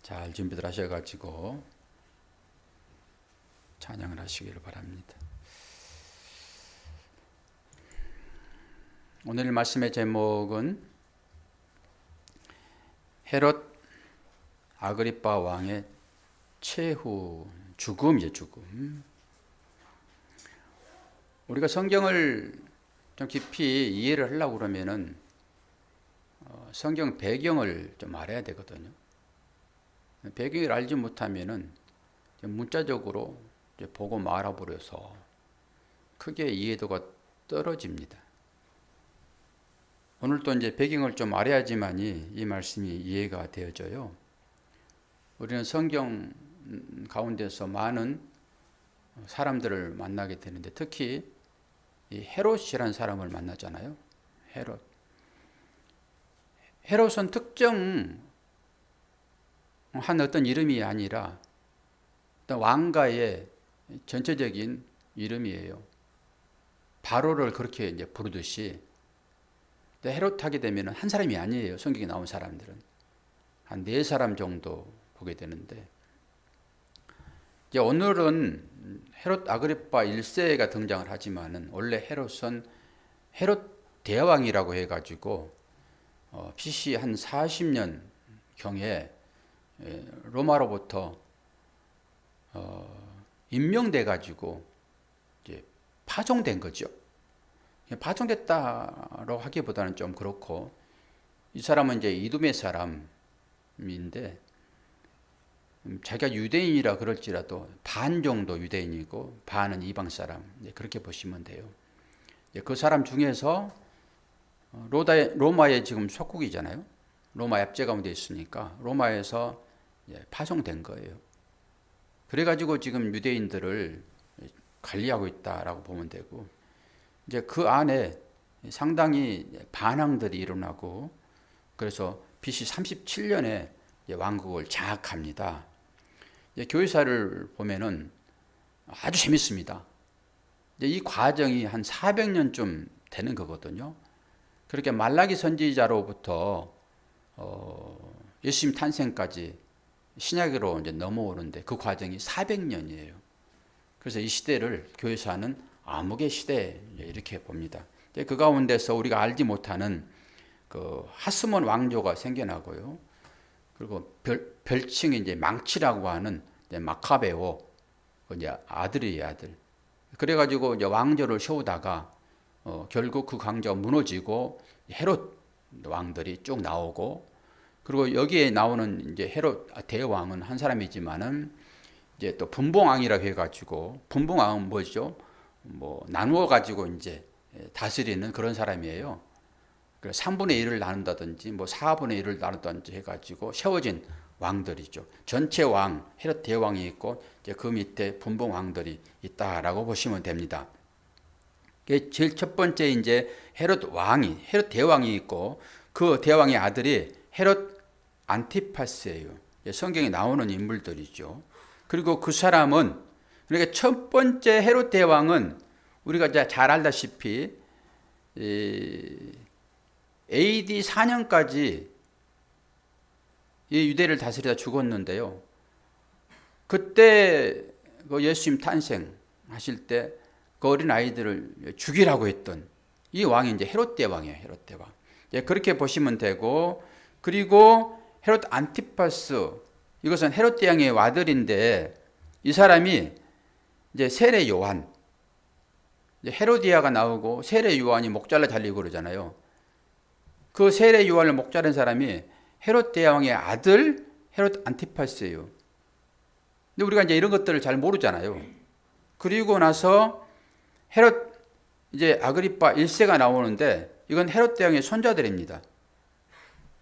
잘 준비들 하셔가지고 찬양을 하시기를 바랍니다. 오늘 말씀의 제목은 헤롯 아그리파 왕의 최후 죽음이죠. 죽음. 우리가 성경을 좀 깊이 이해를 하려고 그러면은 성경 배경을 좀 알아야 되거든요. 배경을 알지 못하면은 문자적으로 보고 말아버려서 크게 이해도가 떨어집니다. 오늘 또 이제 배경을 좀 알아야지만이 이 말씀이 이해가 되어져요. 우리는 성경 가운데서 많은 사람들을 만나게 되는데 특히 이 헤롯이라는 사람을 만나잖아요. 헤롯은 특정 한 어떤 이름이 아니라 어떤 왕가의 전체적인 이름이에요. 바로를 그렇게 이제 부르듯이 헤롯 하게 되면 한 사람이 아니에요. 성경에 나온 사람들은 한 4사람 정도 보게 되는데 이제 오늘은 헤롯 아그리파 1세가 등장을 하지만은 원래 헤롯은 헤롯 대왕이라고 해가지고 BC 한 40년 경에 로마로부터 임명돼 가지고 이제 파종된 거죠. 파종됐다고 하기보다는 좀 그렇고 이 사람은 이제 이두메 사람인데 자기가 유대인이라 그럴지라도 반 정도 유대인이고 반은 이방 사람 그렇게 보시면 돼요. 그 사람 중에서 로마의 지금 속국이잖아요. 로마 압제 가운데 있으니까 로마에서 파송된 거예요. 그래가지고 지금 유대인들을 관리하고 있다라고 보면 되고 이제 그 안에 상당히 반항들이 일어나고 그래서 BC 37년에 왕국을 장악합니다. 교회사를 보면은 아주 재밌습니다. 이 과정이 한 400년쯤 되는 거거든요. 그렇게 말라기 선지자로부터 예수님 탄생까지 신약으로 이제 넘어오는데 그 과정이 400년이에요. 그래서 이 시대를 교회사는 암흑의 시대 이렇게 봅니다. 그 가운데서 우리가 알지 못하는 그 하스몬 왕조가 생겨나고요. 그리고 별칭이 이제 망치라고 하는 마카베오 이제 아들이에요, 아들. 그래가지고 이제 왕조를 세우다가 결국 그 왕조가 무너지고 헤롯 왕들이 쭉 나오고 그리고 여기에 나오는 이제 헤롯 대왕은 한 사람이지만은 이제 또 분봉왕이라고 해가지고 분봉왕은 뭐죠? 뭐 나누어 가지고 이제 다스리는 그런 사람이에요. 그래서 3분의 1을 나눈다든지 뭐 4분의 1을 나눈다든지 해가지고 세워진 왕들이죠. 전체 왕 헤롯 대왕이 있고 이제 그 밑에 분봉왕들이 있다라고 보시면 됩니다. 제일 첫 번째 이제 헤롯 대왕이 있고 그 대왕의 아들이 헤롯 안티파스예요. 성경에 나오는 인물들이죠. 그리고 그 사람은 그러니까 첫 번째 헤롯 대왕은 우리가 잘 알다시피 AD 4년까지 이 유대를 다스리다 죽었는데요. 그때 그 예수님 탄생하실 때 그 어린 아이들을 죽이라고 했던 이 왕이 이제 헤롯 대왕이에요. 헤롯 대왕. 그렇게 보시면 되고 그리고 헤롯 안티파스 이것은 헤롯 대왕의 아들인데 이 사람이 이제 세례 요한 헤로디아가 나오고 세례 요한이 목 잘라 달리고 그러잖아요. 그 세례 요한을 목 자른 사람이 헤롯 대왕의 아들 헤롯 안티파스예요. 근데 우리가 이제 이런 것들을 잘 모르잖아요. 그리고 나서 헤롯 이제 아그리파 1세가 나오는데 이건 헤롯 대왕의 손자들입니다.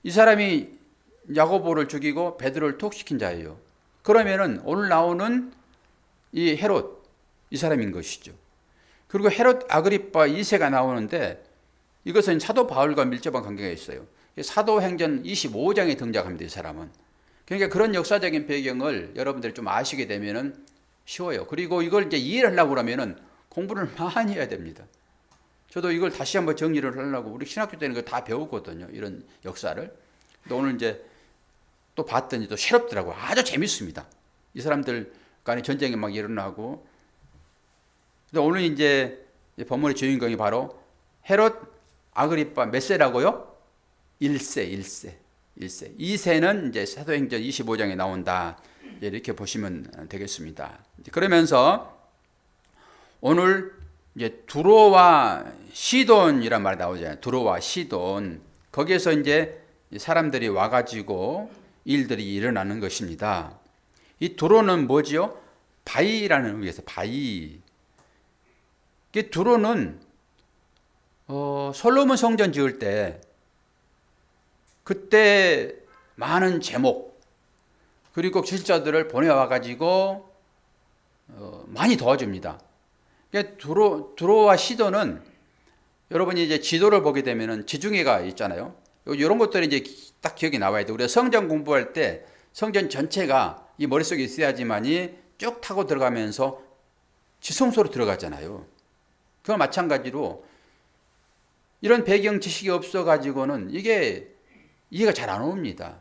이 사람이 야고보를 죽이고 베드로를 투옥시킨 자예요. 그러면은 오늘 나오는 이 헤롯 이 사람인 것이죠. 그리고 헤롯 아그리파 2세가 나오는데 이것은 사도 바울과 밀접한 관계가 있어요. 사도행전 25장에 등장합니다. 이 사람은. 그러니까 그런 역사적인 배경을 여러분들이 좀 아시게 되면은 쉬워요. 그리고 이걸 이제 이해를 하려고 그러면은 공부를 많이 해야 됩니다. 저도 이걸 다시 한번 정리를 하려고 우리 신학교 때는 거 다 배우거든요. 이런 역사를. 근데 오늘 이제 또 봤더니 또 새롭더라고요. 아주 재밌습니다. 이 사람들 간에 전쟁이 막 일어나고. 근데 오늘 이제 본문의 주인공이 바로 헤롯 아그리파 몇 세라고요? 1세. 2세는 이제 사도행전 25장에 나온다. 이렇게 보시면 되겠습니다. 그러면서 오늘 이제 두로와 시돈이란 말이 나오잖아요. 두로와 시돈. 거기에서 이제 사람들이 와가지고 일들이 일어나는 것입니다. 이 두로는 뭐지요? 바위라는 의미에서 바위. 이 두로는 솔로몬 성전 지을 때 그때 많은 제목 그리고 기술자들을 보내와 가지고 많이 도와줍니다. 두로와 시돈은 여러분이 이제 지도를 보게 되면은 지중해가 있잖아요. 이런 것들이 이제 딱 기억이 나와야 돼. 우리가 성전 공부할 때 성전 전체가 이 머릿속에 있어야지만이 쭉 타고 들어가면서 지성소로 들어가잖아요. 그와 마찬가지로 이런 배경 지식이 없어 가지고는 이게 이해가 잘 안 옵니다.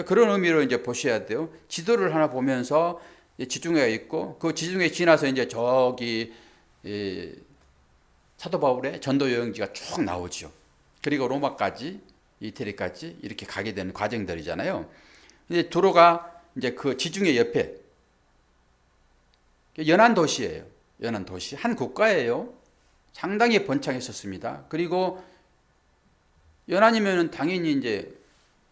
그런 의미로 이제 보셔야 돼요. 지도를 하나 보면서 지중해가 있고 그 지중해 지나서 이제 저기 사도 바울의 전도 여행지가 쭉 나오죠. 그리고 로마까지 이태리까지 이렇게 가게 되는 과정들이잖아요. 근데 두로가 이제 그 지중해 옆에 연안 도시예요. 연안 도시 한 국가예요. 상당히 번창했었습니다. 그리고 연안이면은 당연히 이제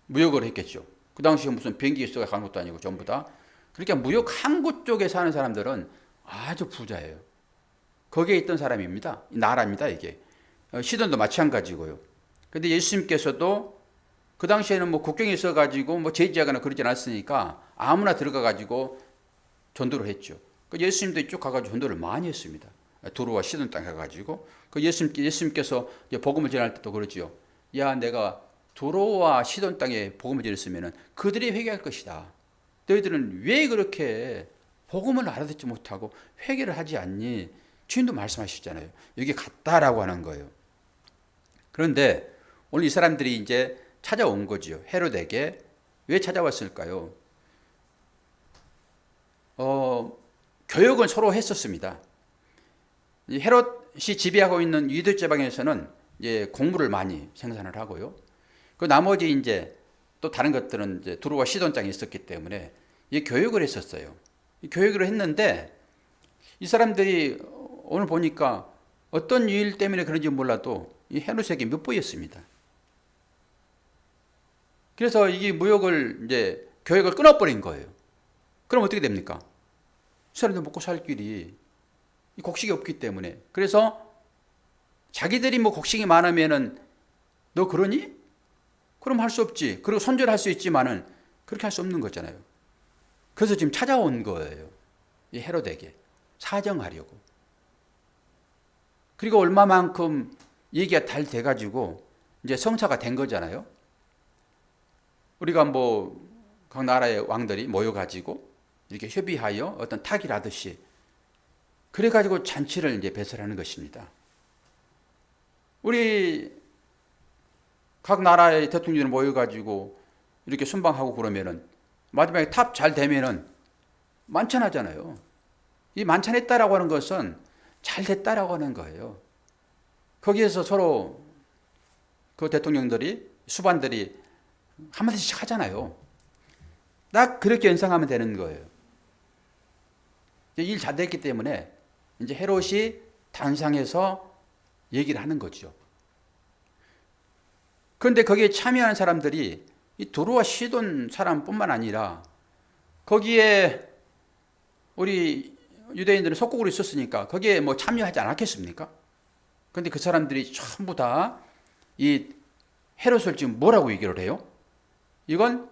무역을 했겠죠. 그 당시에 무슨 비행기 수가 가는 것도 아니고 전부 다. 그러니까 무역 항구 쪽에 사는 사람들은 아주 부자예요. 거기에 있던 사람입니다. 나라입니다, 이게. 시돈도 마찬가지고요. 근데 예수님께서도 그 당시에는 뭐 국경이 있어가지고 뭐 제지하거나 그러지 않았으니까 아무나 들어가가지고 전도를 했죠. 그 예수님도 이쪽 가가지고 전도를 많이 했습니다. 두로와 시돈 땅 가가지고. 그 예수님께서 복음을 전할 때도 그러지요. 야, 내가 두로와 시돈 땅에 복음을 전했으면 그들이 회개할 것이다. 너희들은 왜 그렇게 복음을 알아듣지 못하고 회개를 하지 않니? 주님도 말씀하시잖아요. 여기 갔다라고 하는 거예요. 그런데 오늘 이 사람들이 이제 찾아온 거지요. 헤롯에게. 왜 찾아왔을까요? 교역은 서로 했었습니다. 헤롯이 지배하고 있는 유대 지방에서는 이제 곡물을 많이 생산을 하고요. 그 나머지 이제 또 다른 것들은 이제 두로와 시돈 땅에 있었기 때문에 이 교역을 했었어요. 이 교역을 했는데 이 사람들이 오늘 보니까 어떤 일 때문에 그런지 몰라도 이 헤롯에게 못 보였습니다. 그래서 이 무역을 이제 교역을 끊어버린 거예요. 그럼 어떻게 됩니까? 이 사람들 먹고 살 길이 이 곡식이 없기 때문에. 그래서 자기들이 뭐 곡식이 많으면은 너 그러니? 그럼 할 수 없지. 그리고 손절할 수 있지만은 그렇게 할 수 없는 거잖아요. 그래서 지금 찾아온 거예요. 이 헤롯에게 사정하려고. 그리고 얼마만큼 얘기가 잘 돼가지고 이제 성사가 된 거잖아요. 우리가 뭐 각 나라의 왕들이 모여가지고 이렇게 협의하여 어떤 타기를 하듯이 그래가지고 잔치를 이제 배설하는 것입니다. 우리 각 나라의 대통령이 모여가지고 이렇게 순방하고 그러면은 마지막에 탑 잘 되면은 만찬하잖아요. 이 만찬했다라고 하는 것은 잘 됐다라고 하는 거예요. 거기에서 서로 그 대통령들이 수반들이 한마디씩 하잖아요. 딱 그렇게 연상하면 되는 거예요. 일 잘 됐기 때문에 이제 헤롯이 단상에서 얘기를 하는 거죠. 그런데 거기에 참여하는 사람들이 이 두로와 시돈 사람뿐만 아니라 거기에 우리 유대인들은 속국으로 있었으니까 거기에 뭐 참여하지 않았겠습니까? 그런데 그 사람들이 전부 다 이 헤롯을 지금 뭐라고 얘기를 해요? 이건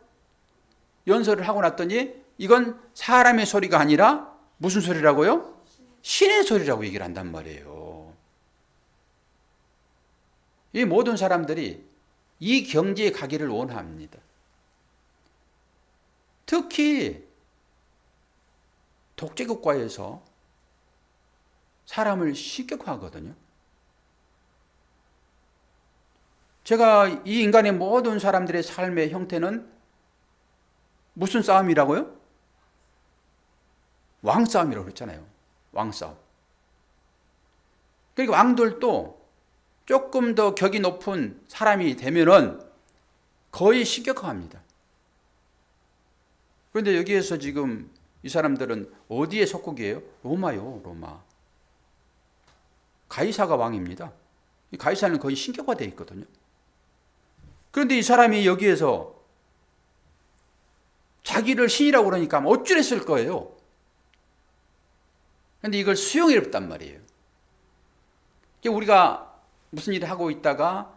연설을 하고 났더니 이건 사람의 소리가 아니라 무슨 소리라고요? 신의 소리라고 얘기를 한단 말이에요. 이 모든 사람들이 이 경지에 가기를 원합니다. 특히 독재국가에서 사람을 식격화하거든요. 제가 이 인간의 모든 사람들의 삶의 형태는 무슨 싸움이라고요? 왕싸움이라고 그랬잖아요. 왕싸움. 그러니까 왕들도 조금 더 격이 높은 사람이 되면은 거의 신격화합니다. 그런데 여기에서 지금 이 사람들은 어디에 속국이에요? 로마요, 로마. 가이사가 왕입니다. 이 가이사는 거의 신격화되어 있거든요. 그런데 이 사람이 여기에서 자기를 신이라고 그러니까 어찌랬을 거예요. 그런데 이걸 수용해버렸단 말이에요. 우리가 무슨 일을 하고 있다가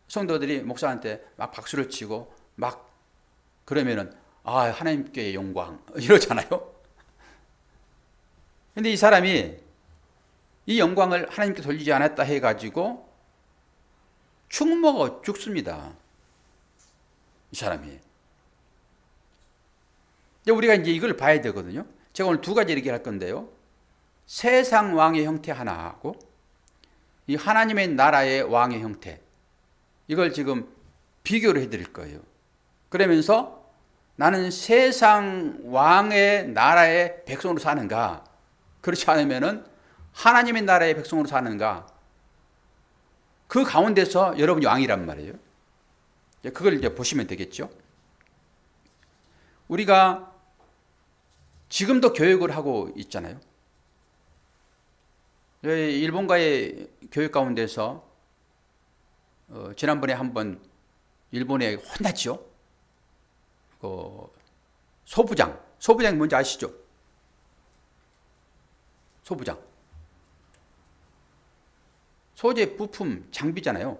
성도들이 목사한테 막 박수를 치고 막 그러면은 아, 하나님께 영광 이러잖아요. 근데 이 사람이 이 영광을 하나님께 돌리지 않았다 해가지고 죽먹어 죽습니다. 이 사람이. 우리가 이제 이걸 봐야 되거든요. 제가 오늘 두 가지 얘기할 건데요. 세상 왕의 형태 하나하고 이 하나님의 나라의 왕의 형태. 이걸 지금 비교를 해드릴 거예요. 그러면서 나는 세상 왕의 나라의 백성으로 사는가? 그렇지 않으면은 하나님의 나라의 백성으로 사는가? 그 가운데서 여러분이 왕이란 말이에요. 그걸 이제 보시면 되겠죠. 우리가 지금도 교육을 하고 있잖아요. 일본과의 교육 가운데서 지난번에 한번 일본에 혼났죠. 소부장이 뭔지 아시죠? 소부장. 소재, 부품, 장비잖아요.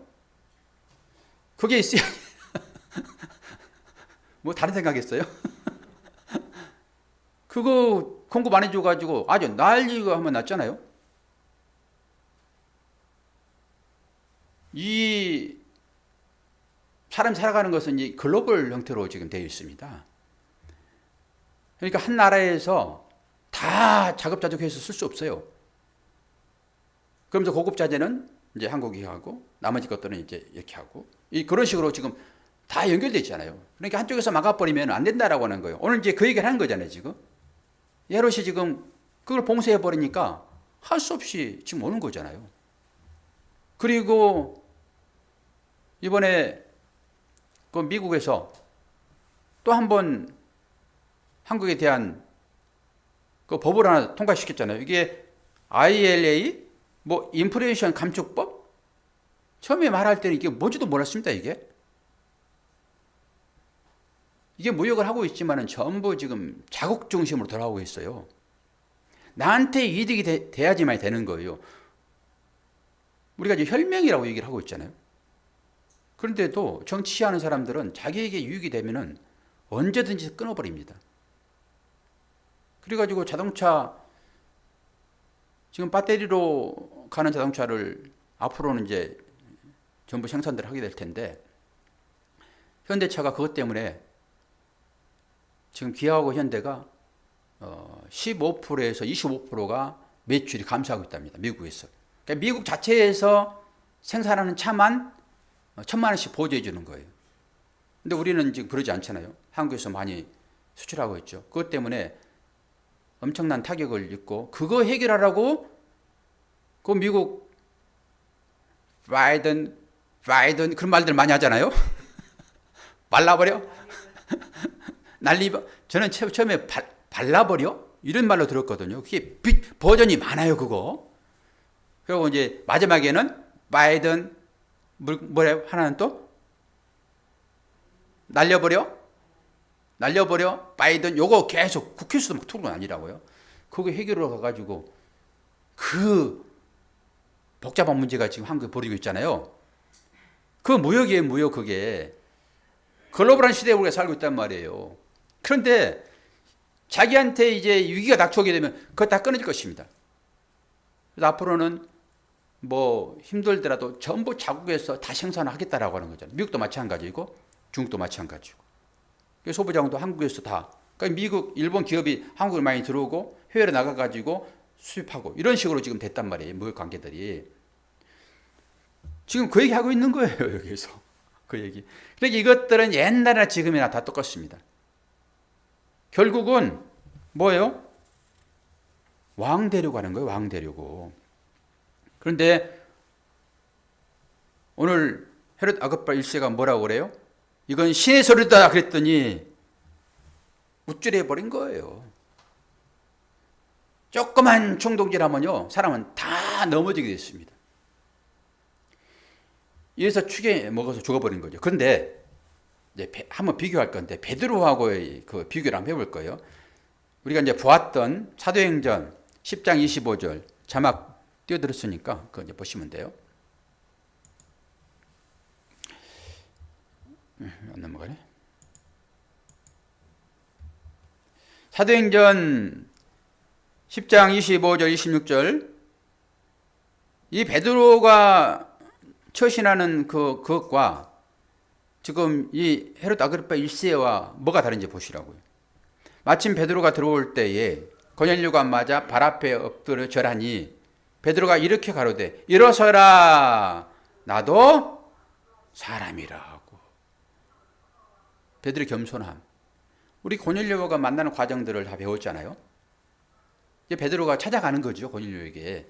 그게 있어야 뭐 다른 생각했어요? 그거 공급 안 해줘가지고 아주 난리가 한번 났잖아요. 이 사람 살아가는 것은 이 글로벌 형태로 지금 되어 있습니다. 그러니까 한 나라에서 다 자급자족해서 쓸 수 없어요. 그러면서 고급 자재는 이제 한국이 하고 나머지 것들은 이제 이렇게 하고 그런 식으로 지금 다 연결되어 있잖아요. 그러니까 한쪽에서 막아버리면 안 된다라고 하는 거예요. 오늘 이제 그 얘기를 하는 거잖아요, 지금. 야롯이 지금 그걸 봉쇄해버리니까 할 수 없이 지금 오는 거잖아요. 그리고 이번에 그 미국에서 또 한 번 한국에 대한 그 법을 하나 통과시켰잖아요. 이게 ILA 뭐 인플레이션 감축법? 처음에 말할 때는 이게 뭔지도 몰랐습니다. 이게 무역을 하고 있지만은 전부 지금 자국 중심으로 돌아오고 있어요. 나한테 이득이 돼야지만 되는 거예요. 우리가 이제 혈맹이라고 얘기를 하고 있잖아요. 그런데도 정치하는 사람들은 자기에게 유익이 되면은 언제든지 끊어버립니다. 그래가지고 자동차 지금 배터리로 가는 자동차를 앞으로는 이제 전부 생산들 하게 될 텐데 현대차가 그것 때문에 지금 기아하고 현대가 15%에서 25%가 매출이 감소하고 있답니다. 미국에서. 그러니까 미국 자체에서 생산하는 차만 1,000만 원씩 보조해 주는 거예요. 근데 우리는 지금 그러지 않잖아요. 한국에서 많이 수출하고 있죠. 그것 때문에 엄청난 타격을 입고 그거 해결하라고 그 미국 바이든 그런 말들 많이 하잖아요. 말라버려? 저는 처음에 발라버려? 이런 말로 들었거든요. 그게 버전이 많아요, 그거. 그리고 이제 마지막에는 바이든 뭐래요? 하나는 또 날려버려? 바이든 요거 계속 국회에서도 막 토론 아니라고요. 그거 해결하러 가가지고 그 복잡한 문제가 지금 한국에 벌어지고 있잖아요. 그 무역이에요, 무역. 그게 글로벌한 시대에 우리가 살고 있단 말이에요. 그런데 자기한테 이제 위기가 닥쳐오게 되면 그거 다 끊어질 것입니다. 그래서 앞으로는 뭐 힘들더라도 전부 자국에서 다 생산을 하겠다라고 하는 거잖아요. 미국도 마찬가지고 중국도 마찬가지고. 소부장도 한국에서 다. 그러니까 미국, 일본 기업이 한국에 많이 들어오고 해외로 나가가지고 수입하고 이런 식으로 지금 됐단 말이에요. 무역 관계들이. 지금 그 얘기 하고 있는 거예요. 여기서. 그 얘기. 그러니까 이것들은 옛날이나 지금이나 다 똑같습니다. 결국은 뭐예요? 왕 되려고 하는 거예요. 왕 되려고. 그런데 오늘 헤롯 아그리파 1세가 뭐라고 그래요? 이건 신의 소리다 그랬더니 우쭐해 버린 거예요. 조그만 충동질하면요 사람은 다 넘어지게 됐습니다. 이래서 축에 먹어서 죽어버린 거죠. 그런데 이제 한번 비교할 건데 베드로하고의 그 비교를 한번 해볼 거예요. 우리가 이제 보았던 사도행전 10장 25절 자막 띄워드렸으니까 그거 이제 보시면 돼요. 안 넘어가네. 사도행전 10장 25절 26절 이 베드로가 처신하는 그것과 지금 이 헤롯 아그리파 1세와 뭐가 다른지 보시라고요. 마침 베드로가 들어올 때에 고넬료가 맞아 발 앞에 엎드려 절하니 베드로가 이렇게 가로되 일어서라 나도 사람이라 하고. 베드로의 겸손함. 우리 고넬료가 만나는 과정들을 다 배웠잖아요. 이제 베드로가 찾아가는 거죠, 고넬료에게.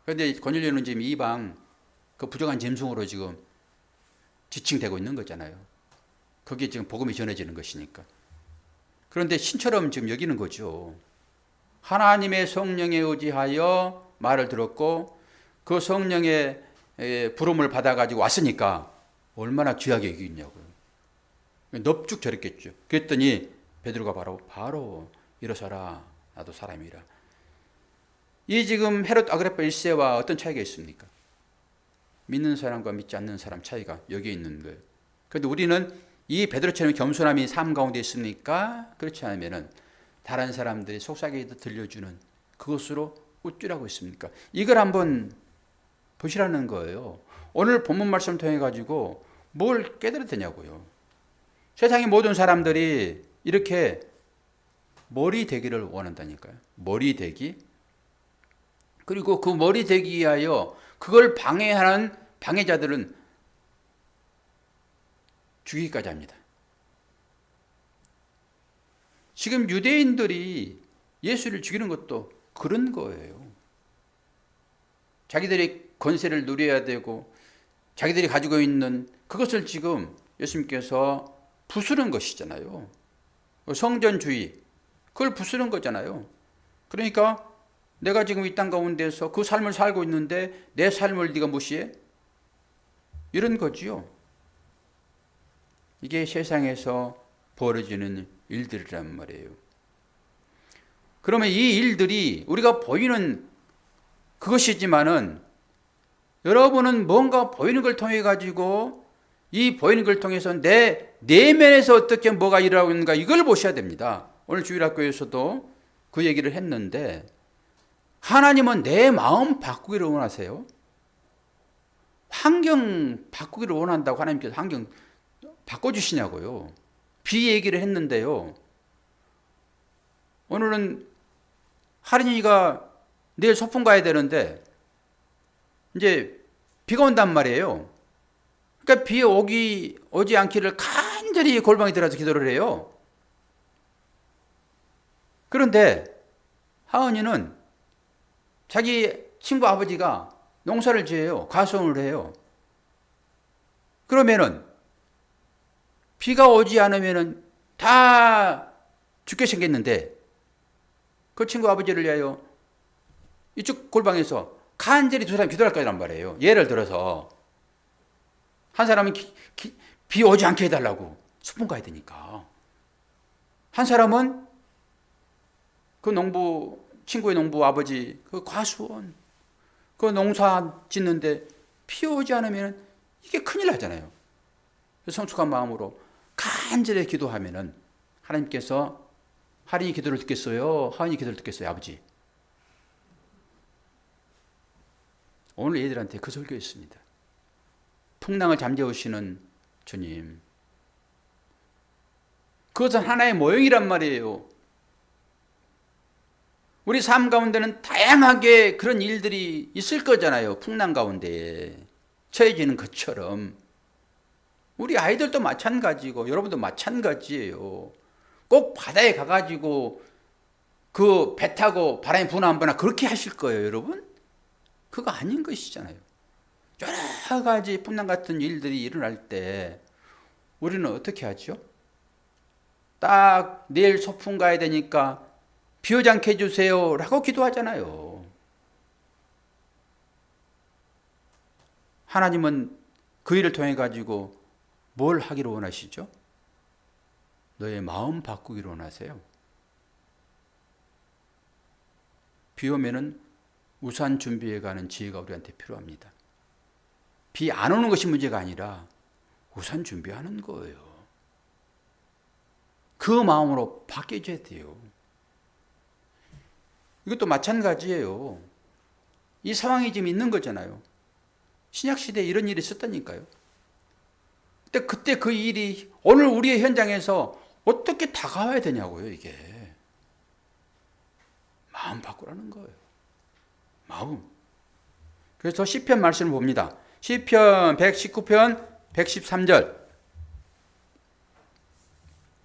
그런데 고넬료는 지금 이방 그 부정한 짐승으로 지금 지칭되고 있는 거잖아요. 거기에 지금 복음이 전해지는 것이니까. 그런데 신처럼 지금 여기는 거죠. 하나님의 성령에 의지하여 말을 들었고 그 성령의 부름을 받아가지고 왔으니까 얼마나 귀하게 여기겠냐고요. 넙죽 저랬겠죠. 그랬더니 베드로가 바로 일어서라 나도 사람이라. 이 지금 헤롯 아그리파 1세와 어떤 차이가 있습니까? 믿는 사람과 믿지 않는 사람 차이가 여기에 있는 거예요. 그런데 우리는 이 베드로처럼 겸손함이 삶 가운데 있습니까? 그렇지 않으면 다른 사람들이 속삭이게 들려주는 그것으로 우쭐하고 있습니까? 이걸 한번 보시라는 거예요. 오늘 본문 말씀을 통해 가지고 뭘 깨달아야 되냐고요. 세상의 모든 사람들이 이렇게 머리 되기를 원한다니까요. 머리 되기. 그리고 그 머리 되기 위하여 그걸 방해하는 방해자들은 죽이기까지 합니다. 지금 유대인들이 예수를 죽이는 것도 그런 거예요. 자기들이 권세를 누려야 되고 자기들이 가지고 있는 그것을 지금 예수님께서 부수는 것이잖아요. 성전주의, 그걸 부수는 거잖아요. 그러니까 내가 지금 이 땅 가운데서 그 삶을 살고 있는데 내 삶을 네가 무시해? 이런 거지요. 이게 세상에서 벌어지는 일들이란 말이에요. 그러면 이 일들이 우리가 보이는 그것이지만은 여러분은 뭔가 보이는 걸 통해 가지고 이 보이는 걸 통해서 내 내면에서 어떻게 뭐가 일어나고 있는가 이걸 보셔야 됩니다. 오늘 주일학교에서도 그 얘기를 했는데 하나님은 내 마음 바꾸기를 원하세요. 환경 바꾸기를 원한다고 하나님께서 환경 바꿔주시냐고요. 비 얘기를 했는데요. 오늘은 할인이가 내일 소풍 가야 되는데 이제 비가 온단 말이에요. 그러니까 비 오지 않기를 간절히 골방에 들어가서 기도를 해요. 그런데 하은이는 자기 친구 아버지가 농사를 지어요. 가수원을 해요. 그러면은 비가 오지 않으면은 다 죽게 생겼는데 그 친구 아버지를 위하여 이쪽 골방에서 간절히 두 사람이 기도할 거란 말이에요. 예를 들어서 한 사람은 비 오지 않게 해달라고 소풍 가야 되니까. 한 사람은 그 친구의 농부 아버지, 그 과수원, 그 농사 짓는데 비 오지 않으면 이게 큰일 나잖아요. 성숙한 마음으로 간절히 기도하면은 하나님께서 할인이 기도를 듣겠어요? 하은이 기도를 듣겠어요? 아버지. 오늘 얘들한테 그 설교했습니다. 풍랑을 잠재우시는 주님. 그것은 하나의 모형이란 말이에요. 우리 삶 가운데는 다양하게 그런 일들이 있을 거잖아요. 풍랑 가운데 처해지는 것처럼. 우리 아이들도 마찬가지고 여러분도 마찬가지예요. 꼭 바다에 가가지고 그 배 타고 바람이 부나 안 부나 그렇게 하실 거예요, 여러분? 그거 아닌 것이잖아요. 여러 가지 풍랑 같은 일들이 일어날 때 우리는 어떻게 하죠? 딱 내일 소풍 가야 되니까 비 오지 않게 해주세요 라고 기도하잖아요. 하나님은 그 일을 통해 가지고 뭘 하기를 원하시죠? 너의 마음 바꾸기를 원하세요. 비 오면은 우산 준비해 가는 지혜가 우리한테 필요합니다. 비 안 오는 것이 문제가 아니라 우산 준비하는 거예요. 그 마음으로 바뀌어져야 돼요. 이것도 마찬가지예요. 이 상황이 지금 있는 거잖아요. 신약시대에 이런 일이 있었다니까요. 그때 그 일이 오늘 우리의 현장에서 어떻게 다가와야 되냐고요, 이게. 마음 바꾸라는 거예요. 마음. 그래서 시편 말씀을 봅니다. 시편 119편 113절.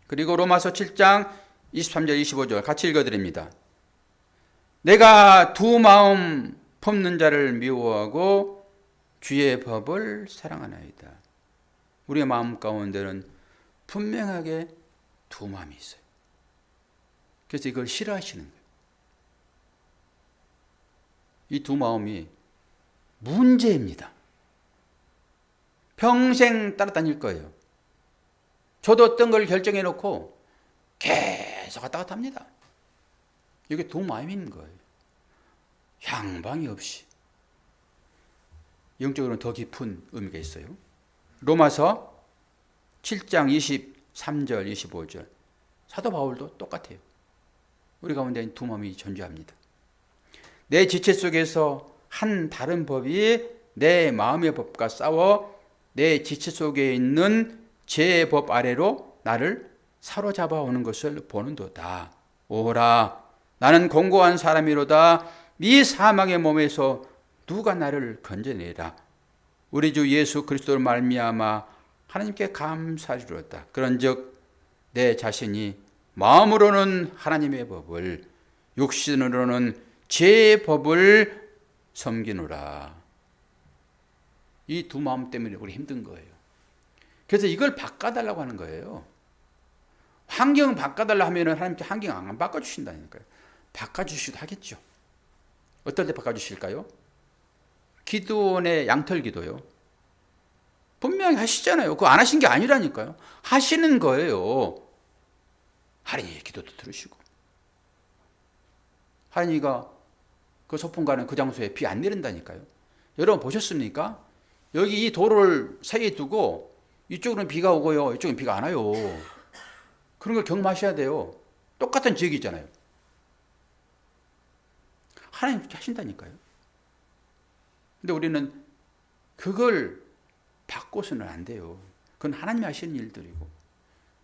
그리고 로마서 7장 23절 25절 같이 읽어드립니다. 내가 두 마음 품는 자를 미워하고 주의 법을 사랑하나이다. 우리의 마음 가운데는 분명하게 두 마음이 있어요. 그래서 이걸 싫어하시는 거예요. 이 두 마음이 문제입니다. 평생 따라다닐 거예요. 저도 어떤 걸 결정해 놓고 계속 왔다 갔다 합니다. 이게 두 마음인 거예요. 향방이 없이. 영적으로는 더 깊은 의미가 있어요. 로마서 7장 23절 25절 사도 바울도 똑같아요. 우리 가운데 두 마음이 존재합니다. 내 지체 속에서 한 다른 법이 내 마음의 법과 싸워 내 지체 속에 있는 제 법 아래로 나를 사로잡아 오는 것을 보는도다. 오라, 나는 공고한 사람이로다. 이 사망의 몸에서 누가 나를 건져내라. 우리 주 예수 그리스도로 말미암아 하나님께 감사하리로다. 그런즉 내 자신이 마음으로는 하나님의 법을, 육신으로는 제 법을 섬기노라. 이 두 마음 때문에 우리 힘든 거예요. 그래서 이걸 바꿔달라고 하는 거예요. 환경 바꿔달라 하면 하나님께 환경 안 바꿔주신다니까요. 바꿔주시기도 하겠죠. 어떨 때 바꿔주실까요? 기도원의 양털 기도요. 분명히 하시잖아요. 그거 안 하신 게 아니라니까요. 하시는 거예요. 하린이의 기도도 들으시고. 하린이가 그 소풍 가는 그 장소에 비 안 내린다니까요. 여러분 보셨습니까? 여기 이 도로를 사이에 두고 이쪽으로는 비가 오고요. 이쪽은 비가 안 와요. 그런 걸 경험하셔야 돼요. 똑같은 지역이잖아요. 하나님 하신다니까요. 근데 우리는 그걸 바꿔서는 안 돼요. 그건 하나님이 하시는 일들이고.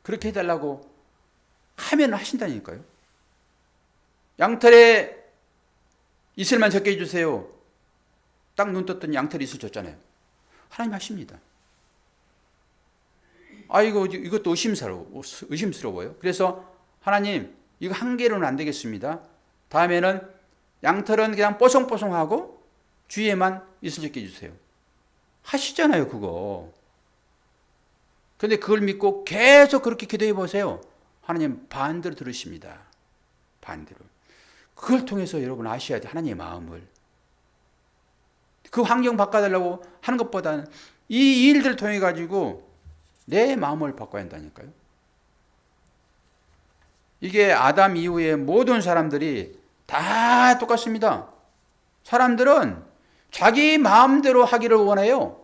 그렇게 해달라고 하면 하신다니까요. 양털에 이슬만 적게 해주세요. 딱 눈 떴더니 양털에 이슬 줬잖아요. 하나님 하십니다. 아이고, 이것도 의심스러워요. 그래서 하나님, 이거 한 개로는 안 되겠습니다. 다음에는 양털은 그냥 뽀송뽀송하고 주위에만 이슬 적게 해주세요. 하시잖아요, 그거. 근데 그걸 믿고 계속 그렇게 기도해 보세요. 하나님 반대로 들으십니다. 반대로. 그걸 통해서 여러분 아셔야 돼요. 하나님의 마음을. 그 환경 바꿔달라고 하는 것보다는 이 일들을 통해 가지고 내 마음을 바꿔야 한다니까요. 이게 아담 이후에 모든 사람들이 다 똑같습니다. 사람들은 자기 마음대로 하기를 원해요.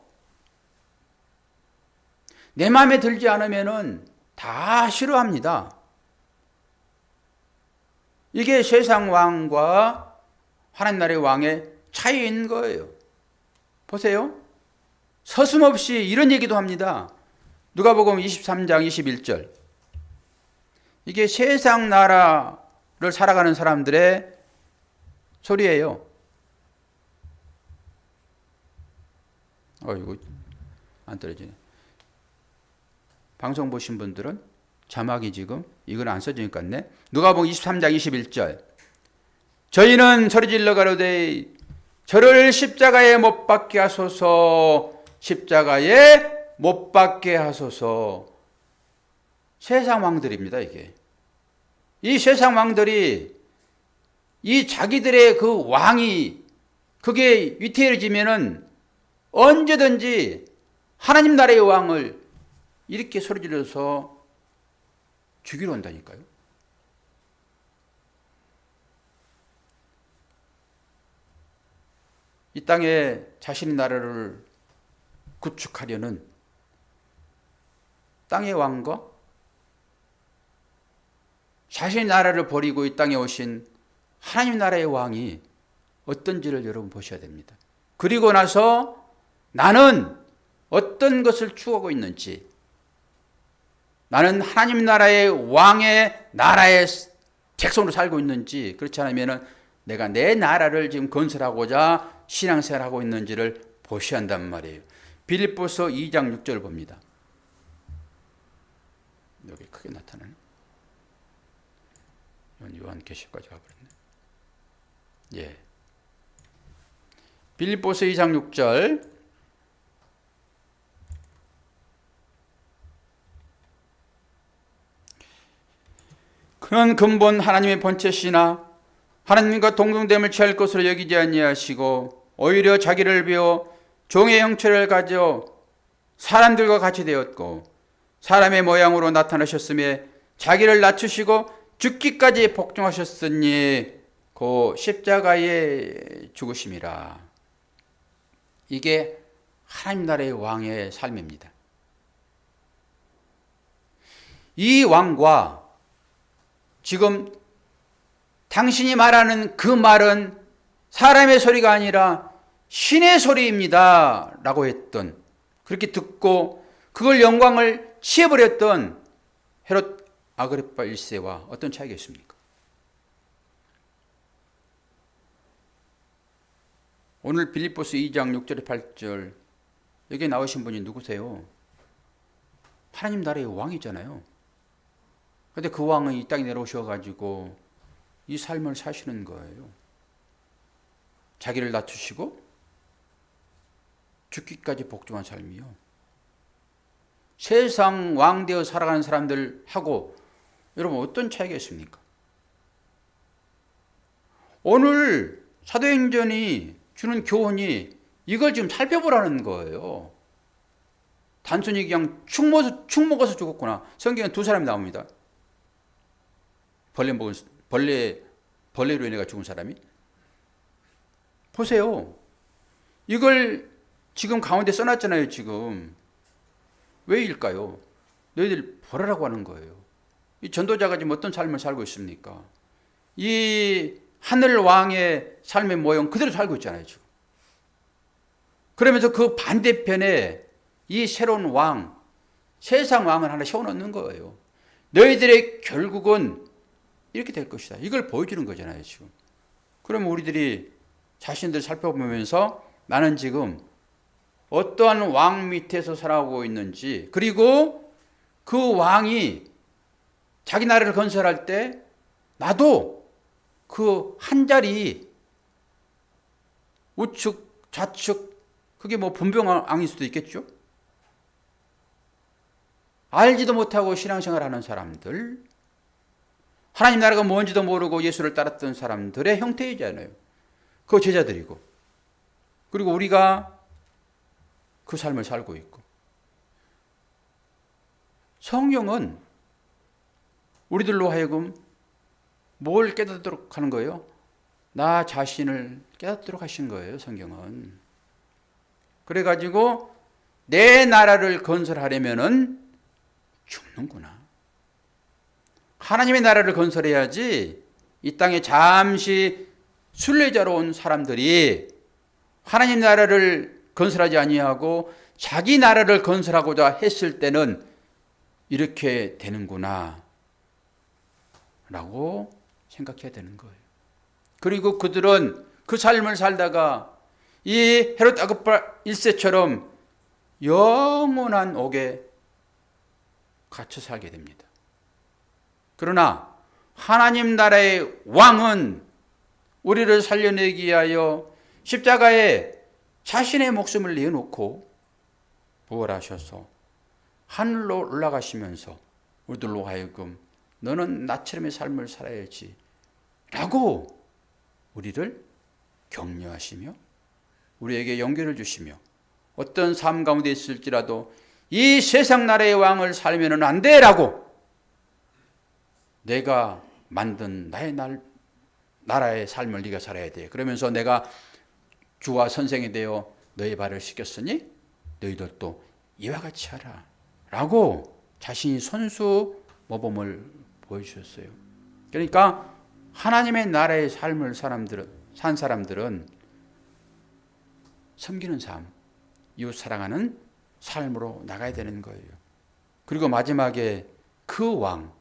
내 마음에 들지 않으면 다 싫어합니다. 이게 세상 왕과 하나님 나라의 왕의 차이인 거예요. 보세요. 서슴없이 이런 얘기도 합니다. 누가복음 23장 21절. 이게 세상 나라를 살아가는 사람들의 소리예요. 이거 안 떨어지네. 방송 보신 분들은 자막이 지금 이건 안 써지니까 네. 누가복음 23장 21절. 저희는 소리질러 가로되 저를 십자가에 못 박게 하소서. 십자가에 못 박게 하소서. 세상 왕들입니다, 이게. 이 세상 왕들이 이 자기들의 그 왕이 그게 위태해지면은 언제든지 하나님 나라의 왕을 이렇게 소리질러서 죽이러 온다니까요. 이 땅에 자신의 나라를 구축하려는 땅의 왕과 자신의 나라를 버리고 이 땅에 오신 하나님 나라의 왕이 어떤지를 여러분 보셔야 됩니다. 그리고 나서 나는 어떤 것을 추구하고 있는지, 나는 하나님 나라의 왕의 나라의 백성으로 살고 있는지, 그렇지 않으면 내가 내 나라를 지금 건설하고자 신앙생활하고 있는지를 보셔야 한단 말이에요. 빌립보서 2장 6절 봅니다. 여기 크게 나타나네. 요한계시까지 가버렸네. 예. 빌립보서 2장 6절. 그는 근본 하나님의 본체시나 하나님과 동등됨을 취할 것으로 여기지 아니하시고 오히려 자기를 비워 종의 형체를 가져 사람들과 같이 되었고 사람의 모양으로 나타나셨으며 자기를 낮추시고 죽기까지 복종하셨으니 그 십자가에 죽으심이라. 이게 하나님 나라의 왕의 삶입니다. 이 왕과 지금 당신이 말하는 그 말은 사람의 소리가 아니라 신의 소리입니다 라고 했던, 그렇게 듣고 그걸 영광을 취해버렸던 헤롯 아그리파 1세와 어떤 차이가 있습니까? 오늘 빌립보서 2장 6절에 8절 여기 나오신 분이 누구세요? 하나님 나라의 왕이잖아요. 그런데 그 왕은 이 땅에 내려오셔가지고 이 삶을 사시는 거예요. 자기를 낮추시고 죽기까지 복종한 삶이요. 세상 왕되어 살아가는 사람들하고 여러분 어떤 차이가 있습니까? 오늘 사도행전이 주는 교훈이 이걸 지금 살펴보라는 거예요. 단순히 그냥 축 먹어서 죽었구나. 성경에 두 사람이 나옵니다. 벌레로 인해 죽은 사람이. 보세요. 이걸 지금 가운데 써놨잖아요, 지금. 왜일까요? 너희들 보라라고 하는 거예요. 이 전도자가 지금 어떤 삶을 살고 있습니까? 이 하늘 왕의 삶의 모형 그대로 살고 있잖아요, 지금. 그러면서 그 반대편에 이 새로운 왕, 세상 왕을 하나 세워놓는 거예요. 너희들의 결국은 이렇게 될 것이다. 이걸 보여주는 거잖아요, 지금. 그러면 우리들이 자신들 살펴보면서 나는 지금 어떠한 왕 밑에서 살아오고 있는지, 그리고 그 왕이 자기 나라를 건설할 때 나도 그 한 자리 우측, 좌측, 그게 뭐 분병왕일 수도 있겠죠. 알지도 못하고 신앙생활하는 사람들, 하나님 나라가 뭔지도 모르고 예수를 따랐던 사람들의 형태이잖아요. 그 제자들이고, 그리고 우리가 그 삶을 살고 있고. 성경은 우리들로 하여금 뭘 깨닫도록 하는 거예요? 나 자신을 깨닫도록 하신 거예요, 성경은. 그래가지고 내 나라를 건설하려면은 죽는구나. 하나님의 나라를 건설해야지. 이 땅에 잠시 순례자로 온 사람들이 하나님 나라를 건설하지 아니하고 자기 나라를 건설하고자 했을 때는 이렇게 되는구나 라고 생각해야 되는 거예요. 그리고 그들은 그 삶을 살다가 이 헤롯 아그리파 1세처럼 영원한 옥에 갇혀 살게 됩니다. 그러나 하나님 나라의 왕은 우리를 살려내기 위하여 십자가에 자신의 목숨을 내놓고 부활하셔서 하늘로 올라가시면서 우리들로 하여금 너는 나처럼의 삶을 살아야지 라고 우리를 격려하시며 우리에게 용기를 주시며 어떤 삶 가운데 있을지라도 이 세상 나라의 왕을 살면은 안 돼라고 내가 만든 나의 나라의 삶을 네가 살아야 돼. 그러면서 내가 주와 선생이 되어 너의 발을 씻겼으니 너희들도 이와 같이 하라 라고 자신이 손수 모범을 보여주셨어요. 그러니까 하나님의 나라의 삶을 산 사람들은 섬기는 삶, 이웃 사랑하는 삶으로 나가야 되는 거예요. 그리고 마지막에 그 왕,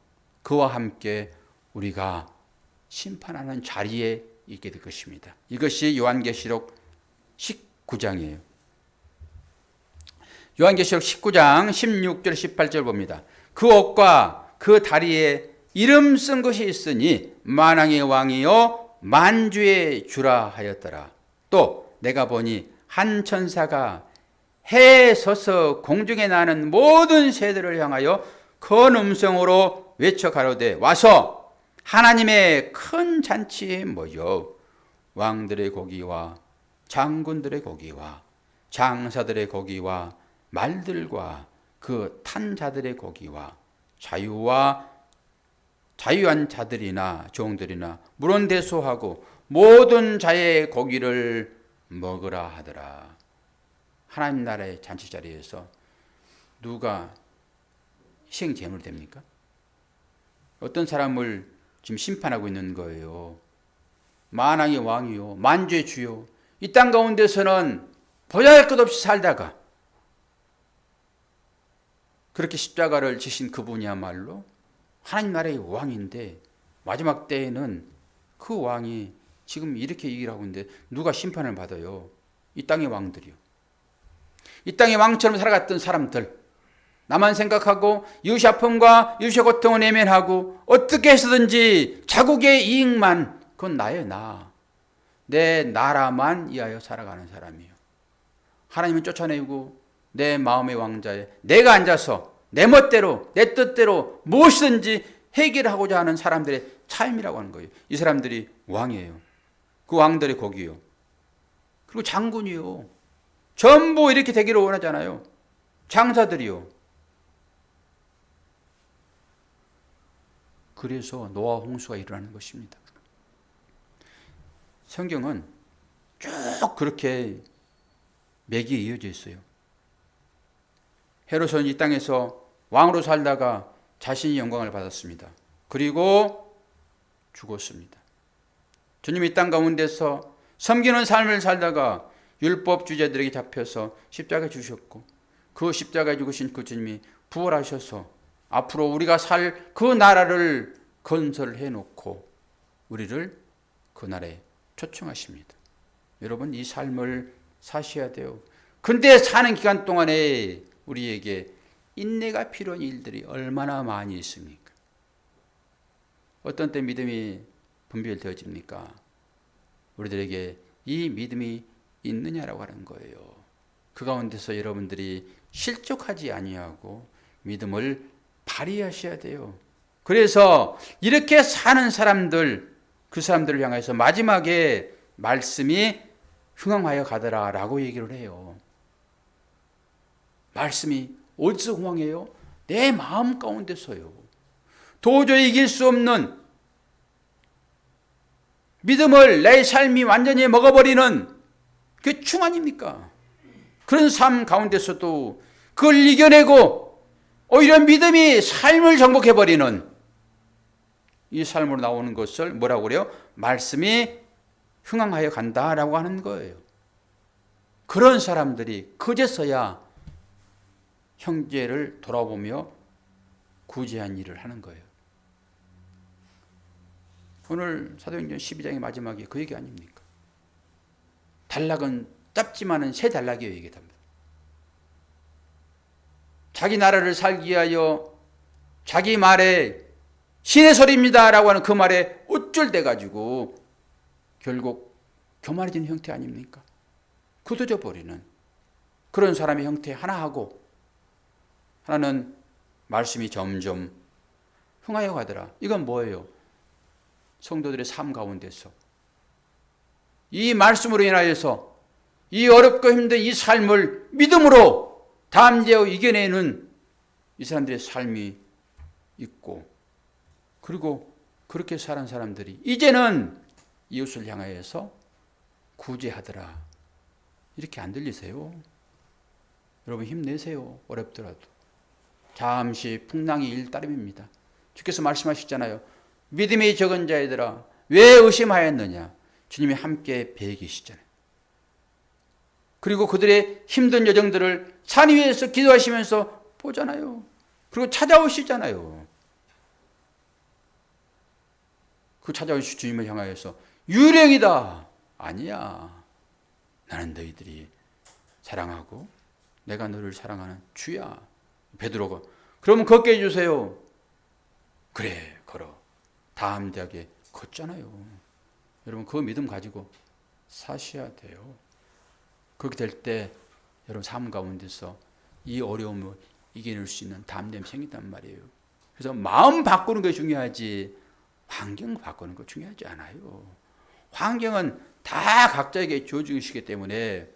그와 함께 우리가 심판하는 자리에 있게 될 것입니다. 이것이 요한계시록 19장이에요. 요한계시록 19장 16절 18절 봅니다. 그 옷과 그 다리에 이름 쓴 것이 있으니 만왕의 왕이요 만주의 주라 하였더라. 또 내가 보니 한 천사가 해에 서서 공중에 나는 모든 새들을 향하여 큰 음성으로 외쳐 가로되 와서 하나님의 큰 잔치에 모여 왕들의 고기와 장군들의 고기와 장사들의 고기와 말들과 그 탄 자들의 고기와 자유한 자들이나 종들이나 물원대소하고 모든 자의 고기를 먹으라 하더라. 하나님 나라의 잔치 자리에서 누가 희생제물이 됩니까? 어떤 사람을 지금 심판하고 있는 거예요. 만왕의 왕이요 만주의 주요 이 땅 가운데서는 보잘것 것 없이 살다가 그렇게 십자가를 지신 그분이야말로 하나님 나라의 왕인데 마지막 때에는 그 왕이 지금 이렇게 얘기를 하고 있는데 누가 심판을 받아요? 이 땅의 왕들이요. 이 땅의 왕처럼 살아갔던 사람들, 나만 생각하고 이웃의 아픔과 이웃의 고통을 내면하고 어떻게 해서든지 자국의 이익만, 그건 나예요. 내 나라만 위하여 살아가는 사람이에요. 하나님은 쫓아내고 내 마음의 왕자에 내가 앉아서 내 멋대로 내 뜻대로 무엇이든지 해결하고자 하는 사람들의 차임이라고 하는 거예요. 이 사람들이 왕이에요. 그 왕들의 고기요. 그리고 장군이요. 전부 이렇게 되기를 원하잖아요. 장사들이요. 그래서 노아 홍수가 일어나는 것입니다. 성경은 쭉 그렇게 맥이 이어져 있어요. 헤롯은 이 땅에서 왕으로 살다가 자신이 영광을 받았습니다. 그리고 죽었습니다. 주님이 이 땅 가운데서 섬기는 삶을 살다가 율법 주제들에게 잡혀서 십자가에 죽으셨고 그 십자가에 죽으신 그 주님이 부활하셔서 앞으로 우리가 살 그 나라를 건설해 놓고 우리를 그 나라에 초청하십니다. 여러분 이 삶을 사셔야 돼요. 근데 사는 기간 동안에 우리에게 인내가 필요한 일들이 얼마나 많이 있습니까? 어떤 때 믿음이 분별되어집니까? 우리들에게 이 믿음이 있느냐라고 하는 거예요. 그 가운데서 여러분들이 실족하지 아니하고 믿음을 발휘하셔야 돼요. 그래서 이렇게 사는 사람들, 그 사람들을 향해서 마지막에 말씀이 흥황하여 가더라라고 얘기를 해요. 말씀이 어디서 흥황해요? 내 마음 가운데서요. 도저히 이길 수 없는 믿음을 내 삶이 완전히 먹어버리는 그게 충 아닙니까? 그런 삶 가운데서도 그걸 이겨내고 오히려 믿음이 삶을 정복해버리는 이 삶으로 나오는 것을 뭐라고 그래요? 말씀이 흥황하여 간다라고 하는 거예요. 그런 사람들이 그제서야 형제를 돌아보며 구제한 일을 하는 거예요. 오늘 사도행전 12장의 마지막에 그 얘기 아닙니까? 단락은 짧지만은 새 단락이에요. 얘기합니다. 자기 나라를 살기 위하여 자기 말에 신의 소리입니다라고 하는 그 말에 우쭐대 가지고 결국 교만해진 형태 아닙니까? 굳어져 버리는 그런 사람의 형태 하나하고, 하나는 말씀이 점점 흥하여 가더라. 이건 뭐예요? 성도들의 삶 가운데서 이 말씀으로 인하여서 이 어렵고 힘든 이 삶을 믿음으로 담대하고 이겨내는 이 사람들의 삶이 있고, 그리고 그렇게 사는 사람들이 이제는 이웃을 향하여서 구제하더라. 이렇게 안 들리세요? 여러분 힘내세요. 어렵더라도. 잠시 풍랑이 일 따름입니다. 주께서 말씀하셨잖아요. 믿음이 적은 자들아 왜 의심하였느냐. 주님이 함께 배에 계시잖아요. 그리고 그들의 힘든 여정들을 산 위에서 기도하시면서 보잖아요. 그리고 찾아오시잖아요. 그 찾아오신 주님을 향하여서 유령이다. 아니야. 나는 너희들이 사랑하고 내가 너를 사랑하는 주야. 베드로가 그러면 걷게 해주세요. 그래 걸어. 담대하게 걷잖아요. 여러분 그 믿음 가지고 사셔야 돼요. 그렇게 될 때 여러분 삶 가운데서 이 어려움을 이겨낼 수 있는 담대함이 생긴단 말이에요. 그래서 마음 바꾸는 게 중요하지 환경 바꾸는 거 중요하지 않아요. 환경은 다 각자에게 주어진 것이기 때문에,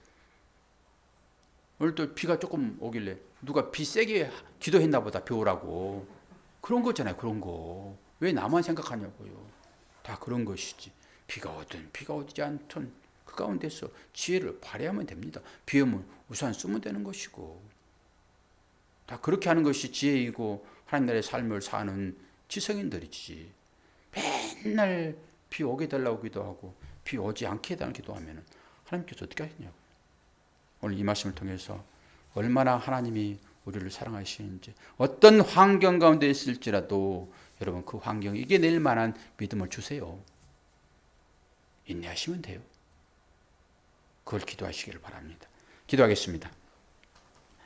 오늘 또 비가 조금 오길래 누가 비 세게 기도했나 보다 비 오라고. 그런 거잖아요. 그런 거. 왜 나만 생각하냐고요. 다 그런 것이지. 비가 오든 비가 오지 않든 그 가운데서 지혜를 발휘하면 됩니다. 비 오면 우산 쓰면 되는 것이고, 다 그렇게 하는 것이 지혜이고 하나님 나라의 삶을 사는 지성인들이지. 맨날 비 오게 달라고 기도하고 비 오지 않게 해달라고 기도하면 하나님께서 어떻게 하시냐고. 오늘 이 말씀을 통해서 얼마나 하나님이 우리를 사랑하시는지, 어떤 환경 가운데 있을지라도 여러분 그 환경을 이겨낼 만한 믿음을 주세요. 인내하시면 돼요. 그걸 기도하시기를 바랍니다. 기도하겠습니다.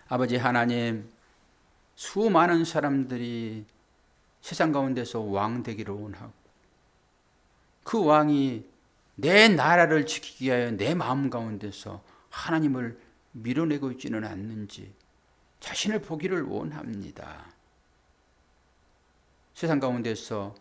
아버지 하나님, 수많은 사람들이 세상 가운데서 왕 되기를 원하고, 그 왕이 내 나라를 지키기 위하여 내 마음 가운데서 하나님을 밀어내고 있지는 않는지 자신을 보기를 원합니다. 세상 가운데서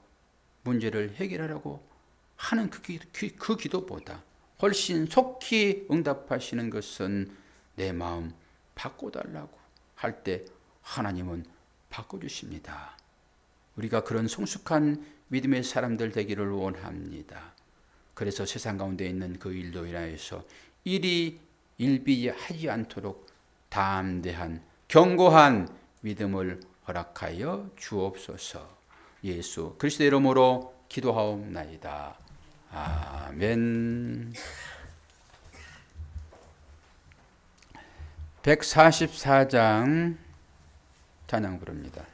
문제를 해결하려고 하는 그 기도보다 훨씬 속히 응답하시는 것은 내 마음 바꿔달라고 할 때 하나님은 바꿔주십니다. 우리가 그런 성숙한 믿음의 사람들 되기를 원합니다. 그래서 세상 가운데 있는 그 일로 인하여서 일이 일비하지 않도록 담대한 견고한 믿음을 허락하여 주옵소서. 예수 그리스도의 이름으로 기도하옵나이다. 아멘. 144장 찬양 부릅니다.